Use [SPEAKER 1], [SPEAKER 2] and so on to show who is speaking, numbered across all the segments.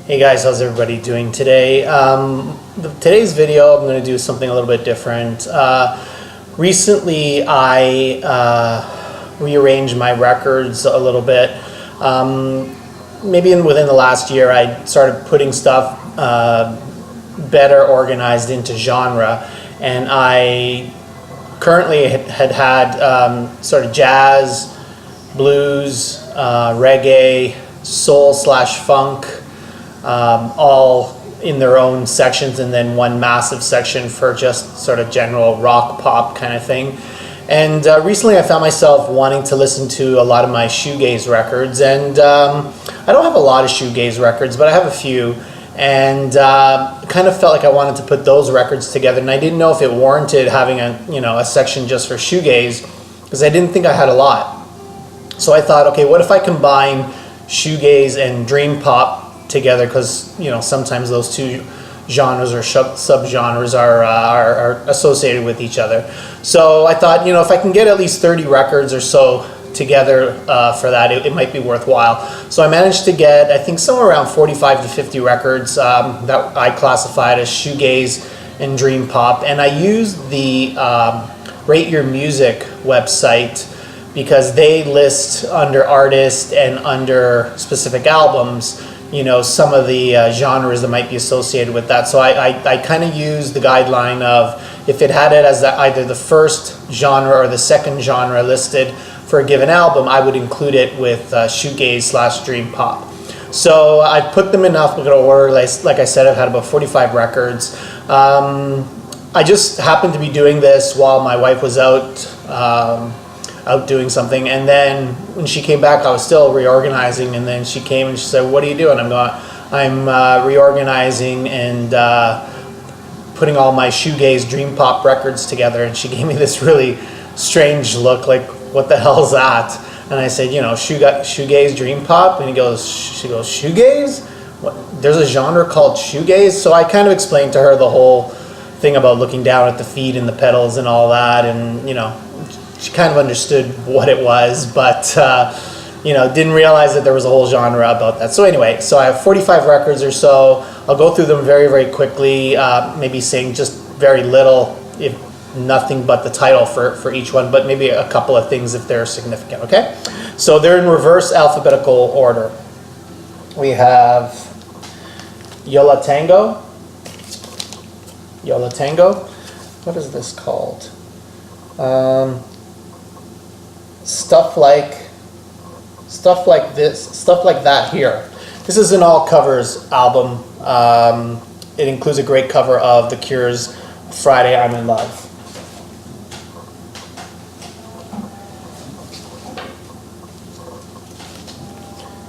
[SPEAKER 1] Hey guys, how's everybody doing today? Today's video, I'm going to do something a little bit different. Recently, I rearranged my records a little bit. Maybe within the last year, I started putting stuff better organized into genre, and I currently had sort of jazz, blues, reggae, soul/funk, all in their own sections, and then one massive section for just sort of general rock pop kind of thing. And recently I found myself wanting to listen to a lot of my shoegaze records, and I don't have a lot of shoegaze records, but I have a few, and kind of felt like I wanted to put those records together, and I didn't know if it warranted having a section just for shoegaze, because I didn't think I had a lot. So I thought, okay, what if I combine shoegaze and dream pop together, because sometimes those two genres or subgenres are associated with each other. So I thought, if I can get at least 30 records or so together for that, it might be worthwhile. So I managed to get, I think, somewhere around 45 to 50 records that I classified as shoegaze and dream pop, and I used the Rate Your Music website because they list under artist and under specific albums some of the genres that might be associated with that. So I kind of used the guideline of, if it had it as either the first genre or the second genre listed for a given album, I would include it with shoegaze/dream pop. So I put them in alphabetical order. Like I said, I've had about 45 records. I just happened to be doing this while my wife was out doing something, and then when she came back I was still reorganizing, and then she came and she said, "What are you doing?" I'm reorganizing and putting all my shoegaze dream pop records together, and she gave me this really strange look, like, what the hell's that? And I said, shoegaze dream pop, and she goes, shoegaze? What? There's a genre called shoegaze? So I kind of explained to her the whole thing about looking down at the feet and the pedals and all that, and she kind of understood what it was, but didn't realize that there was a whole genre about that. So anyway, so I have 45 records or so. I'll go through them very, very quickly, maybe saying just very little, if nothing but the title for each one, but maybe a couple of things if they're significant, okay? So they're in reverse alphabetical order. We have Yola Tango. Yola Tango. What is this called? Stuff like that here. This is an all covers album. It includes a great cover of The Cure's Friday I'm in Love.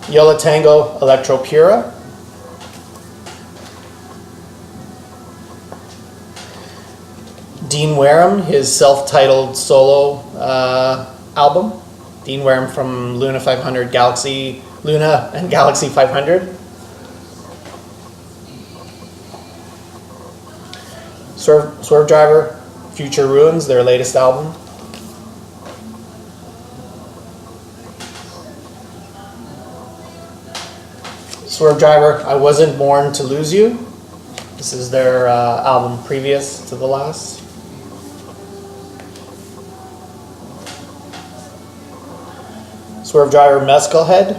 [SPEAKER 1] Yola Tango, Electro Pura. Dean Wareham, his self-titled solo album. Dean Wareham from Luna and Galaxy 500. Swerve Driver, Future Ruins, their latest album. Swerve Driver, I Wasn't Born to Lose You. This is their album previous to the last. Swerve Driver, Mescal Head.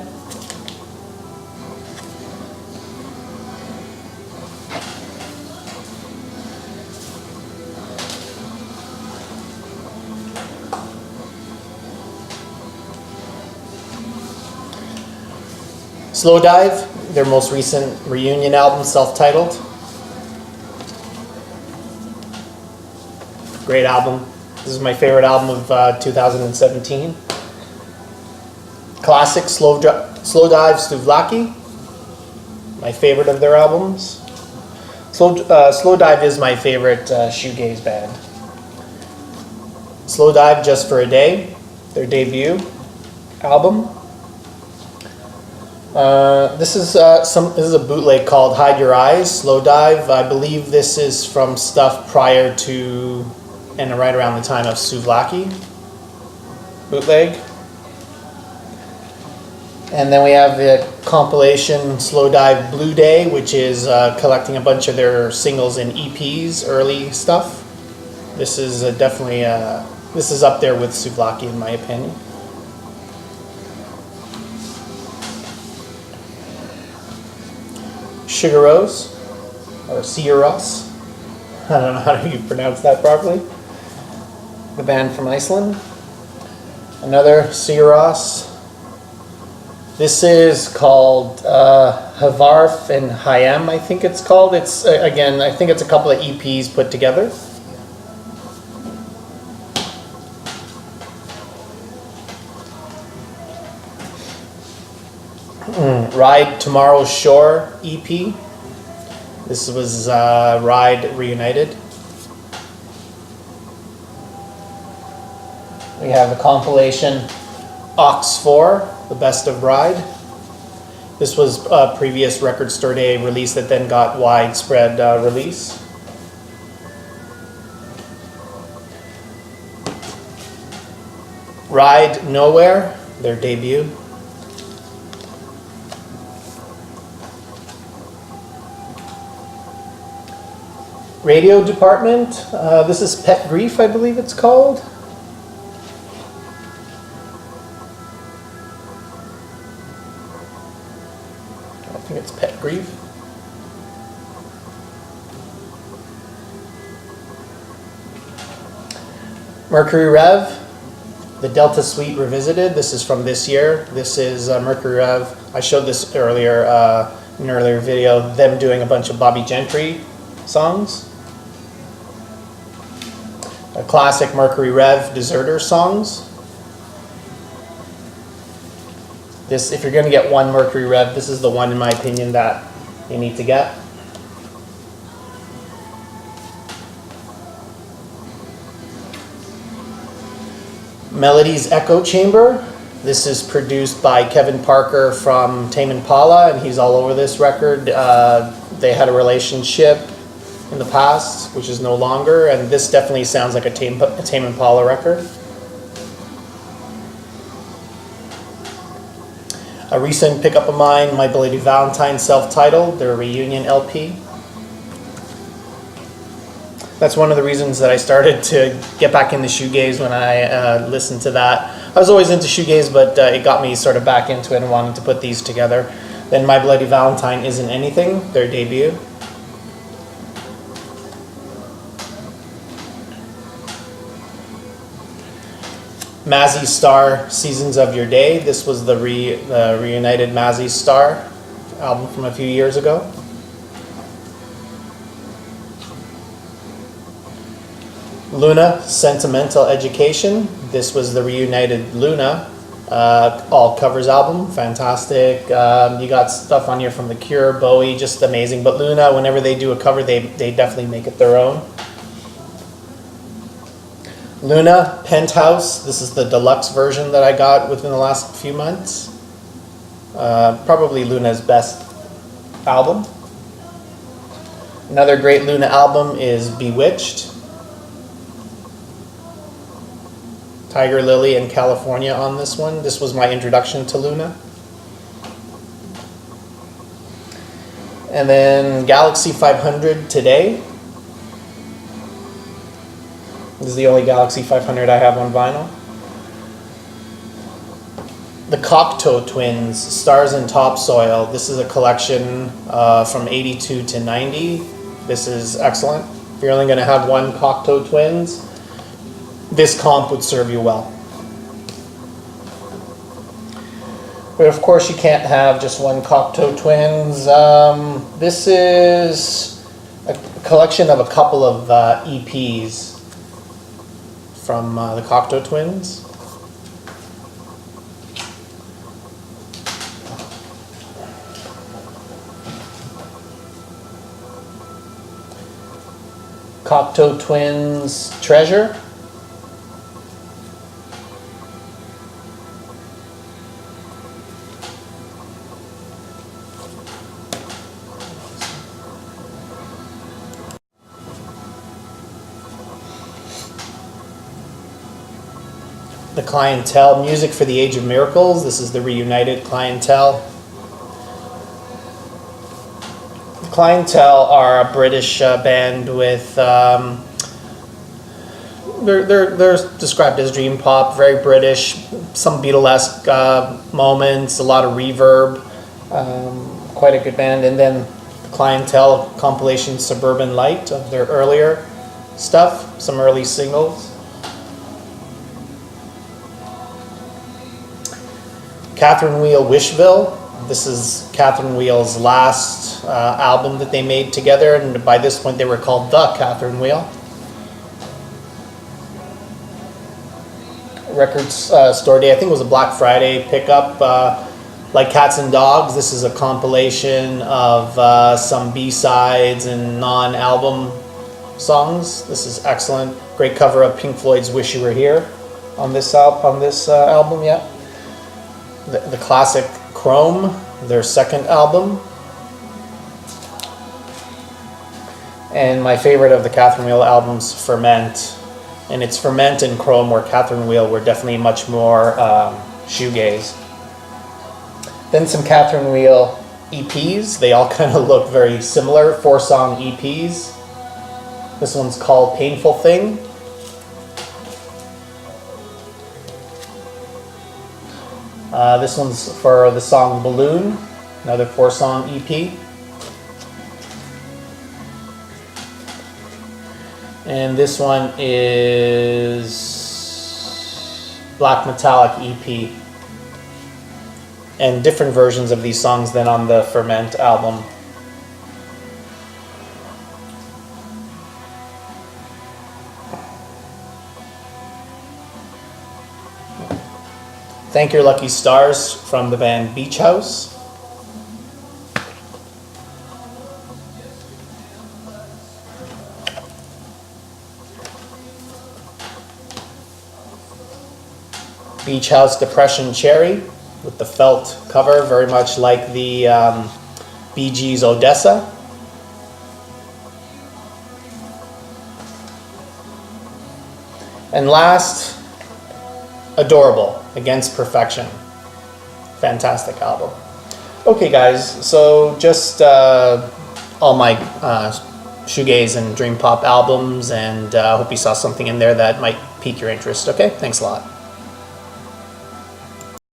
[SPEAKER 1] Slowdive, their most recent reunion album, self-titled. Great album. This is my favorite album of 2017. Classic, Slowdive, Souvlaki, my favorite of their albums. Slowdive is my favorite shoegaze band. Slowdive, Just for a Day, their debut album. This is a bootleg called Hide Your Eyes, Slowdive. I believe this is from stuff prior to and right around the time of Souvlaki bootleg. And then we have the compilation Slowdive Blue Day, which is collecting a bunch of their singles and EPs, early stuff. This is definitely, this is up there with Souvlaki in my opinion. Shoegaze, or Shoegaze. I don't know how you pronounce that properly. The band from Iceland. Another Shoegaze. This is called Havarf and Hayam, I think it's called. It's, again, I think it's a couple of EPs put together. Ride Tomorrow's Shore EP. This was Ride Reunited. We have the compilation Ox 4, The Best of Ride. This was a previous Record Store Day release that then got widespread release. Ride Nowhere, their debut. Radio Department, this is Pet Grief, I believe it's called. I think it's Pet Grief. Mercury Rev, the Delta Suite Revisited. This is from this year. This is Mercury Rev. I showed this earlier in an earlier video, them doing a bunch of Bobby Gentry songs. A classic Mercury Rev Deserter songs. This, if you're going to get one Mercury Rev, this is the one in my opinion that you need to get. Melody's Echo Chamber. This is produced by Kevin Parker from Tame Impala, and he's all over this record. They had a relationship in the past, which is no longer, and this definitely sounds like a Tame Impala record. A recent pickup of mine, My Bloody Valentine, self-titled, their reunion LP. That's one of the reasons that I started to get back into shoegaze when I listened to that. I was always into shoegaze, but it got me sort of back into it and wanting to put these together. Then My Bloody Valentine Isn't Anything, their debut. Mazzy Star, Seasons of Your Day. This was the reunited Mazzy Star album from a few years ago. Luna, Sentimental Education. This was the reunited Luna all covers album. Fantastic. You got stuff on here from The Cure, Bowie, just amazing. But Luna, whenever they do a cover, they definitely make it their own. Luna, Penthouse. This is the deluxe version that I got within the last few months. Probably Luna's best album. Another great Luna album is Bewitched. Tiger Lily and California on this one. This was my introduction to Luna. And then Galaxy 500 Today. This is the only Galaxy 500 I have on vinyl. The Cocteau Twins, Stars and Topsoil. This is a collection from 82 to 90. This is excellent. If you're only going to have one Cocteau Twins, this comp would serve you well. But of course you can't have just one Cocteau Twins. This is a collection of a couple of EPs from the Cocteau Twins. Cocteau Twins Treasure. The Clientele, Music for the Age of Miracles. This is the reunited Clientele. The Clientele are a British band with, they're described as dream pop, very British, some Beatlesque moments, a lot of reverb, quite a good band. And then the Clientele, Compilations, Suburban Light, of their earlier stuff, some early singles. Catherine Wheel, Wishville. This is Catherine Wheel's last album that they made together, and by this point they were called The Catherine Wheel. Records Store Day, I think it was a Black Friday pickup. Like Cats and Dogs, this is a compilation of some B-sides and non-album songs. This is excellent. Great cover of Pink Floyd's Wish You Were Here on this album, yeah. The classic Chrome, their second album. And my favorite of the Catherine Wheel albums, Ferment. And it's Ferment and Chrome, where Catherine Wheel were definitely much more shoegaze. Then some Catherine Wheel EPs. They all kind of look very similar, 4-song EPs. This one's called Painful Thing. This one's for the song Balloon, another 4-song EP. And this one is Black Metallic EP. And different versions of these songs than on the Ferment album. Thank Your Lucky Stars from the band Beach House. Beach House, Depression Cherry, with the felt cover, very much like the Bee Gees' Odessa. And last, Adorable, Against Perfection. Fantastic album. Okay guys, so just all my shoegaze and dream pop albums, and I hope you saw something in there that might pique your interest. Okay, thanks a lot.